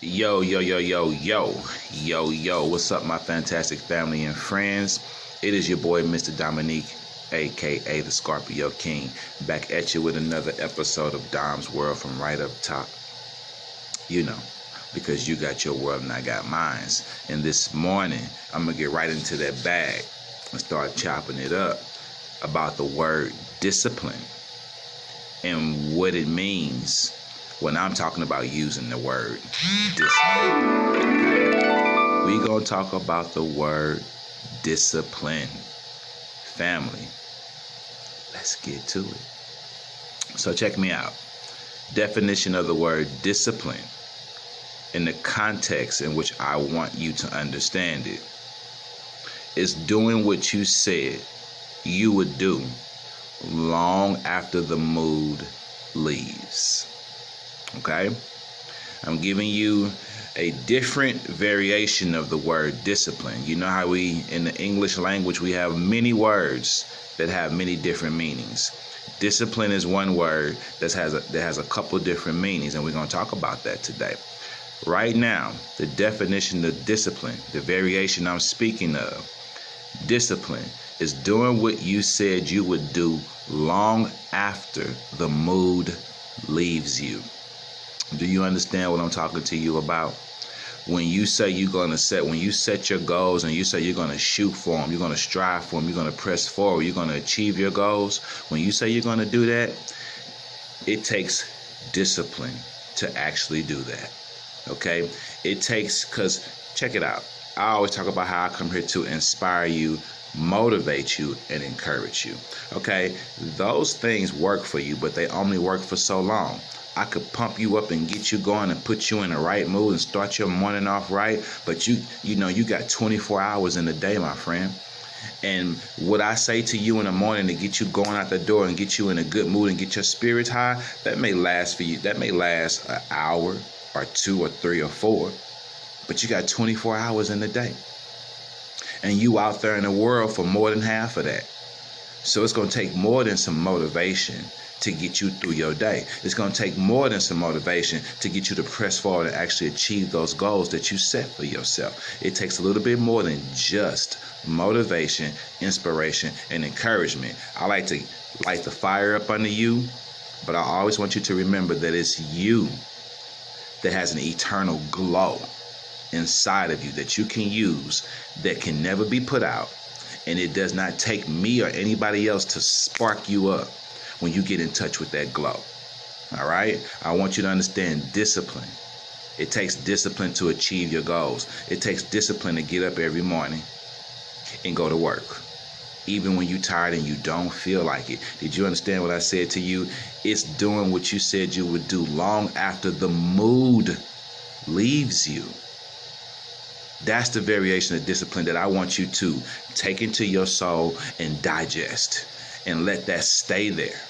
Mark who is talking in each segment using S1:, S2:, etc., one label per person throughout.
S1: Yo, yo, yo, yo, yo, yo, yo. What's up, my fantastic family and friends? It is your boy, Mr. Dominique, aka the Scorpio King, back at you with another episode of Dom's World from right up top. You know, because you got your world and I got mine. And this morning, I'm going to get right into that bag and start chopping it up about the word discipline and what it means when I'm talking about using the word discipline. Okay? We're going to talk about the word discipline. Family, let's get to it. So check me out. Definition of the word discipline in the context in which I want you to understand it is doing what you said you would do long after the mood leaves. Okay? I'm giving you a different variation of the word discipline. You know how we, in the English language, we have many words that have many different meanings. Discipline is one word that has a couple different meanings, and we're going to talk about that today. Right now, the definition of discipline, the variation I'm speaking of, discipline is doing what you said you would do long after the mood leaves you. Do you understand what I'm talking to you about? When you say when you set your goals and you say you're going to shoot for them, you're going to strive for them, you're going to press forward, you're going to achieve your goals. When you say you're going to do that, it takes discipline to actually do that. Okay? It takes, because check it out. I always talk about how I come here to inspire you, motivate you, and encourage you. Okay? Those things work for you, but they only work for so long. I could pump you up and get you going and put you in the right mood and start your morning off right. But you got 24 hours in the day, my friend. And what I say to you in the morning to get you going out the door and get you in a good mood and get your spirits high, that may last for you. That may last an hour or 2 or 3 or 4. But you got 24 hours in the day. And you out there in the world for more than half of that. So it's going to take more than some motivation to get you through your day. It's going to take more than some motivation to get you to press forward and actually achieve those goals that you set for yourself. It takes a little bit more than just motivation, inspiration, and encouragement. I like to light the fire up under you, but I always want you to remember that it's you that has an eternal glow inside of you that you can use, that can never be put out. And it does not take me or anybody else to spark you up when you get in touch with that glow. All right? I want you to understand discipline. It takes discipline to achieve your goals. It takes discipline to get up every morning and go to work, even when you're tired and you don't feel like it. Did you understand what I said to you? It's doing what you said you would do long after the mood leaves you. That's the variation of discipline that I want you to take into your soul and digest and let that stay there.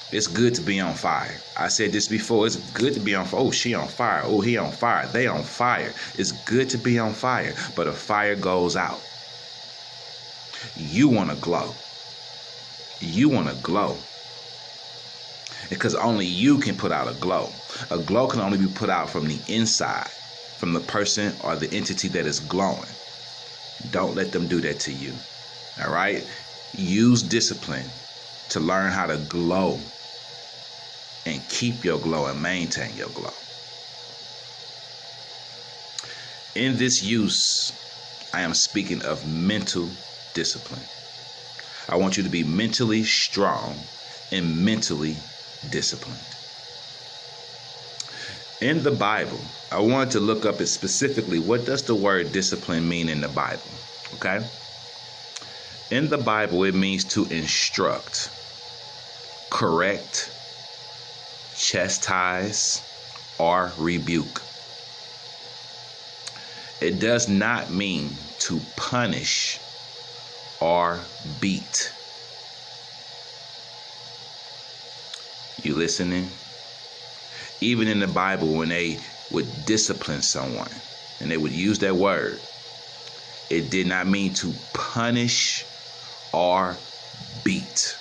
S1: It's good to be on fire. I said this before. It's good to be on fire. Oh, she on fire. Oh, he on fire. They on fire. It's good to be on fire, but a fire goes out. You want to glow. You want to glow. Because only you can put out a glow. A glow can only be put out from the inside, from the person or the entity that is glowing. Don't let them do that to you. All right? Use discipline to learn how to glow and keep your glow and maintain your glow. In this use, I am speaking of mental discipline. I want you to be mentally strong and mentally disciplined. In the Bible, I wanted to look up it specifically. What does the word discipline mean in the Bible? Okay? In the Bible, it means to instruct, correct, chastise, or rebuke. It does not mean to punish or beat. You listening? Even in the Bible, when they would discipline someone and they would use that word, it did not mean to punish or beat.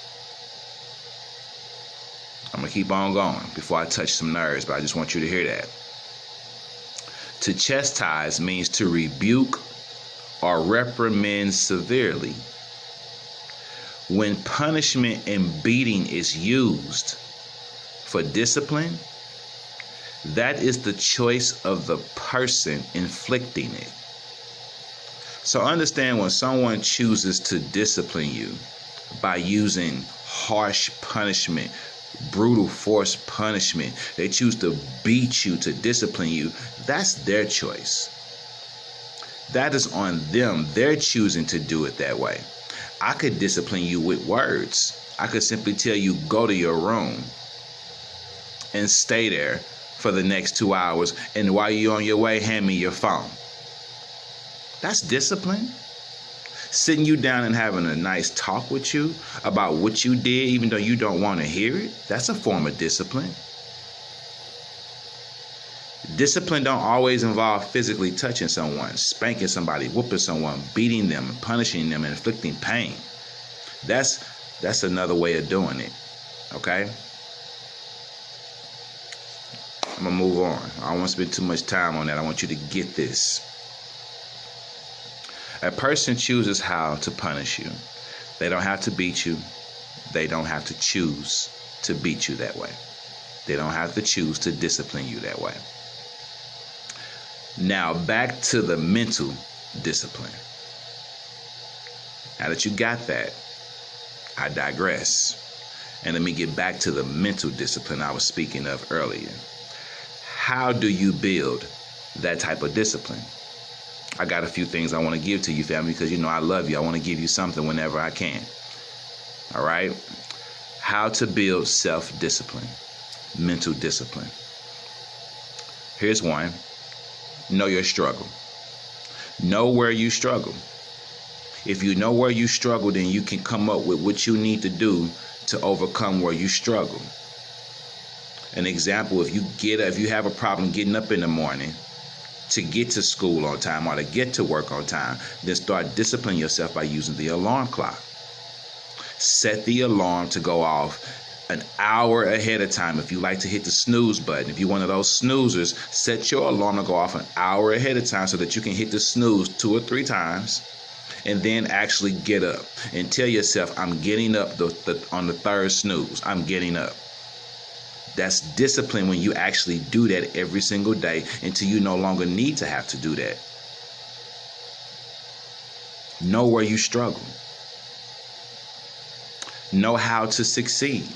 S1: I'm going to keep on going before I touch some nerves, but I just want you to hear that. To chastise means to rebuke or reprimand severely. When punishment and beating is used for discipline, that is the choice of the person inflicting it. So understand, when someone chooses to discipline you by using harsh punishment, brutal force punishment, they choose to beat you, to discipline you, that's their choice. That is on them. They're choosing to do it that way. I could discipline you with words. I could simply tell you, go to your room and stay there for the next 2 hours, and while you're on your way, hand me your phone. That's discipline. Sitting you down and having a nice talk with you about what you did, even though you don't want to hear it, that's a form of discipline. Discipline don't always involve physically touching someone, spanking somebody, whooping someone, beating them, punishing them, and inflicting pain. That's another way of doing it. Okay? I'm going to move on. I don't want to spend too much time on that. I want you to get this. A person chooses how to punish you. They don't have to beat you. They don't have to choose to beat you that way. They don't have to choose to discipline you that way. Now, back to the mental discipline. Now that you got that, I digress. And let me get back to the mental discipline I was speaking of earlier. How do you build that type of discipline? I got a few things I want to give to you, family, because you know I love you. I want to give you something whenever I can. All right? How to build self-discipline, mental discipline. Here's one. Know your struggle. Know where you struggle. If you know where you struggle, then you can come up with what you need to do to overcome where you struggle. An example, if you have a problem getting up in the morning to get to school on time or to get to work on time, then start disciplining yourself by using the alarm clock. Set the alarm to go off an hour ahead of time. If you like to hit the snooze button, if you're one of those snoozers, set your alarm to go off an hour ahead of time so that you can hit the snooze 2 or 3 times and then actually get up and tell yourself, I'm getting up on the 3rd snooze. I'm getting up. That's discipline when you actually do that every single day until you no longer need to have to do that. Know where you struggle. Know how to succeed.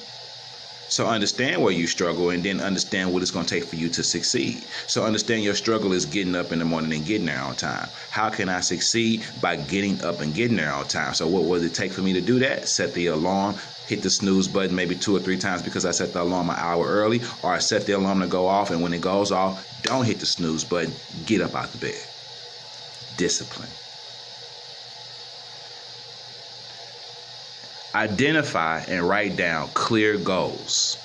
S1: So understand where you struggle and then understand what it's going to take for you to succeed. So understand your struggle is getting up in the morning and getting there on time. How can I succeed? By getting up and getting there on time. So what would it take for me to do that? Set the alarm, hit the snooze button maybe 2 or 3 times because I set the alarm an hour early, or I set the alarm to go off, and when it goes off, don't hit the snooze button. Get up out the bed. Discipline. Identify and write down clear goals.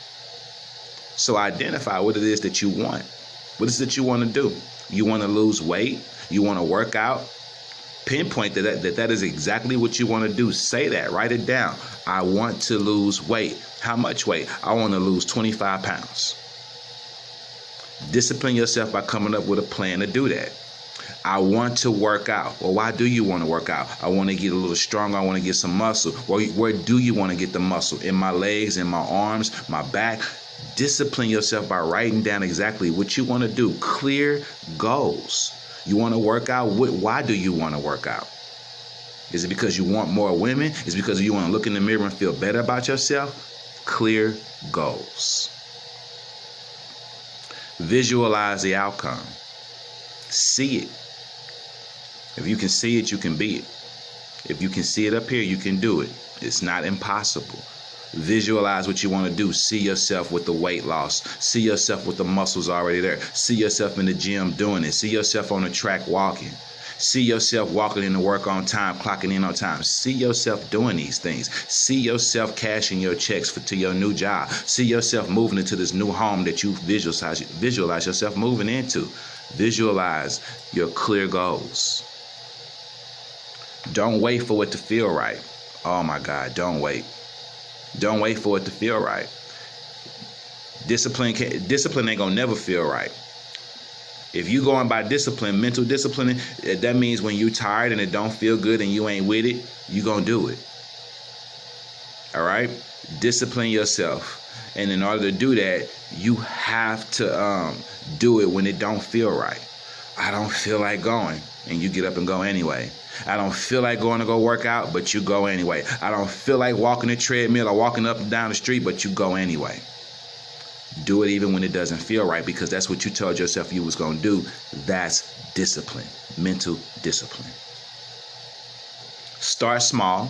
S1: So identify what it is that you want. What is it that you want to do? You want to lose weight? You want to work out? Pinpoint that is exactly what you want to do. Say that. Write it down. I want to lose weight. How much weight? I want to lose 25 pounds. Discipline yourself by coming up with a plan to do that. I want to work out. Well, why do you want to work out? I want to get a little stronger. I want to get some muscle. Where do you want to get the muscle? In my legs, in my arms, my back? Discipline yourself by writing down exactly what you want to do. Clear goals. You want to work out? Why do you want to work out? Is it because you want more women? Is it because you want to look in the mirror and feel better about yourself? Clear goals. Visualize the outcome. See it. If you can see it, you can be it. If you can see it up here, you can do it. It's not impossible. Visualize what you want to do. See yourself with the weight loss. See yourself with the muscles already there. See yourself in the gym doing it. See yourself on the track walking. See yourself walking into work on time, clocking in on time. See yourself doing these things. See yourself cashing your checks to your new job. See yourself moving into this new home that you visualize yourself moving into. Visualize your clear goals. Don't wait for it to feel right. Oh my God, don't wait. Don't wait for it to feel right. Discipline ain't gonna never feel right. If you going by discipline, mental discipline, that means when you tired and it don't feel good and you ain't with it, you gonna do it. All right? Discipline yourself. And in order to do that, you have to do it when it don't feel right. I don't feel like going, and you get up and go anyway. I don't feel like going to go work out, but you go anyway. I don't feel like walking the treadmill or walking up and down the street, but you go anyway. Do it even when it doesn't feel right, because that's what you told yourself you was going to do. That's discipline, mental discipline. Start small,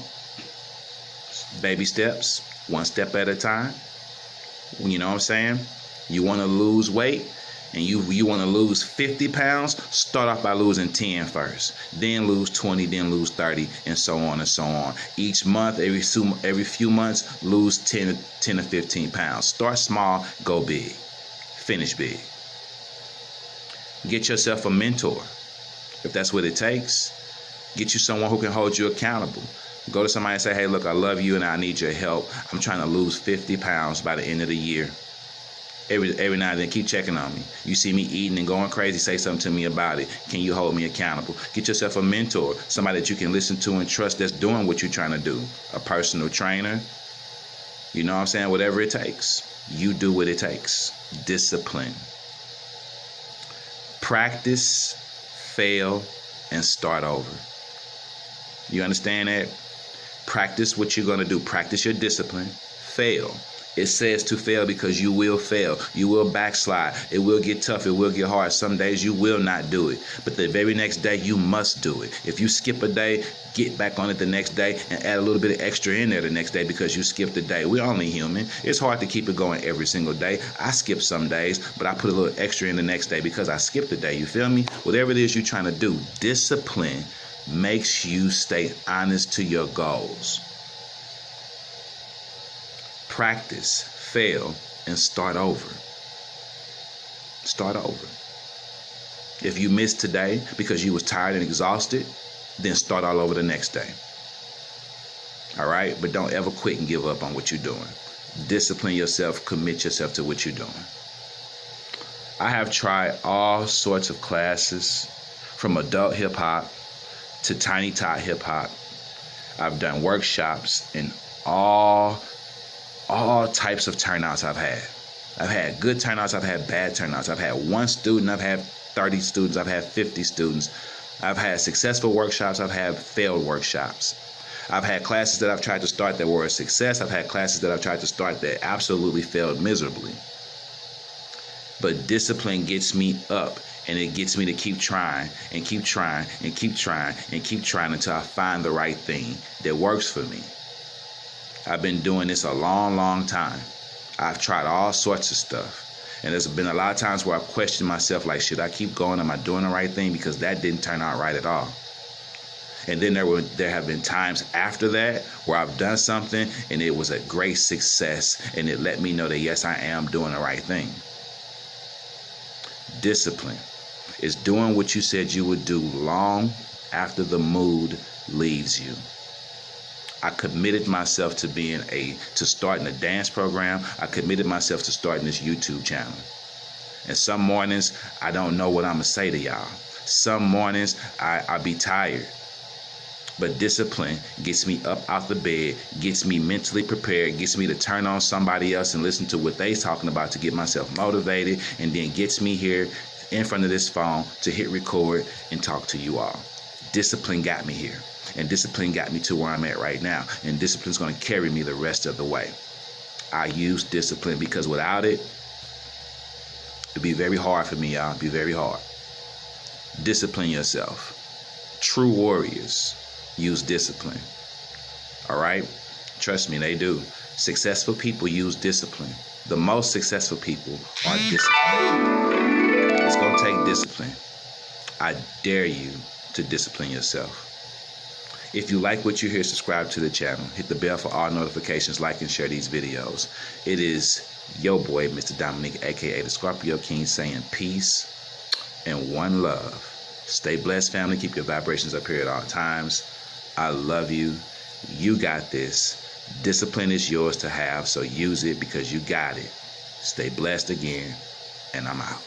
S1: baby steps, one step at a time. You know what I'm saying? You want to lose weight and you want to lose 50 pounds, start off by losing 10 first. Then lose 20, then lose 30, and so on and so on. Each month, every few months, lose 10 to 15 pounds. Start small, go big. Finish big. Get yourself a mentor. If that's what it takes, get you someone who can hold you accountable. Go to somebody and say, hey, look, I love you and I need your help. I'm trying to lose 50 pounds by the end of the year. Every now and then, keep checking on me. You see me eating and going crazy, say something to me about it. Can you hold me accountable? Get yourself a mentor, somebody that you can listen to and trust that's doing what you're trying to do. A personal trainer. You know what I'm saying? Whatever it takes. You do what it takes. Discipline. Practice, fail, and start over. You understand that? Practice what you're going to do. Practice your discipline. Fail. It says to fail because you will fail. You will backslide. It will get tough. It will get hard. Some days you will not do it. But the very next day, you must do it. If you skip a day, get back on it the next day and add a little bit of extra in there the next day because you skipped a day. We're only human. It's hard to keep it going every single day. I skip some days, but I put a little extra in the next day because I skipped a day. You feel me? Whatever it is you're trying to do, discipline makes you stay honest to your goals. Practice, fail, and start over. Start over. If you missed today because you was tired and exhausted, then start all over the next day. All right? But don't ever quit and give up on what you're doing. Discipline yourself, commit yourself to what you're doing. I have tried all sorts of classes, from adult hip hop to tiny tot hip hop. I've done workshops and all types of turnouts I've had. I've had good turnouts, I've had bad turnouts. I've had one student, I've had 30 students, I've had 50 students. I've had successful workshops, I've had failed workshops. I've had classes that I've tried to start that were a success. I've had classes that I've tried to start that absolutely failed miserably. But discipline gets me up, and it gets me to keep trying and keep trying and keep trying and keep trying until I find the right thing that works for me. I've been doing this a long, long time. I've tried all sorts of stuff. And there's been a lot of times where I've questioned myself, like, should I keep going? Am I doing the right thing? Because that didn't turn out right at all. And then there have been times after that where I've done something and it was a great success, and it let me know that, yes, I am doing the right thing. Discipline is doing what you said you would do long after the mood leaves you. I committed myself to starting a dance program. I committed myself to starting this YouTube channel. And some mornings, I don't know what I'm going to say to y'all. Some mornings, I be tired. But discipline gets me up out the bed, gets me mentally prepared, gets me to turn on somebody else and listen to what they're talking about to get myself motivated, and then gets me here in front of this phone to hit record and talk to you all. Discipline got me here. And discipline got me to where I'm at right now. And discipline's going to carry me the rest of the way. I use discipline because without it, it'd be very hard for me, y'all. It'd be very hard. Discipline yourself. True warriors use discipline. All right? Trust me, they do. Successful people use discipline. The most successful people are disciplined. It's going to take discipline. I dare you to discipline yourself. If you like what you hear, subscribe to the channel. Hit the bell for all notifications, like and share these videos. It is your boy, Mr. Dominique, a.k.a. the Scorpio King, saying peace and one love. Stay blessed, family. Keep your vibrations up here at all times. I love you. You got this. Discipline is yours to have, so use it because you got it. Stay blessed again, and I'm out.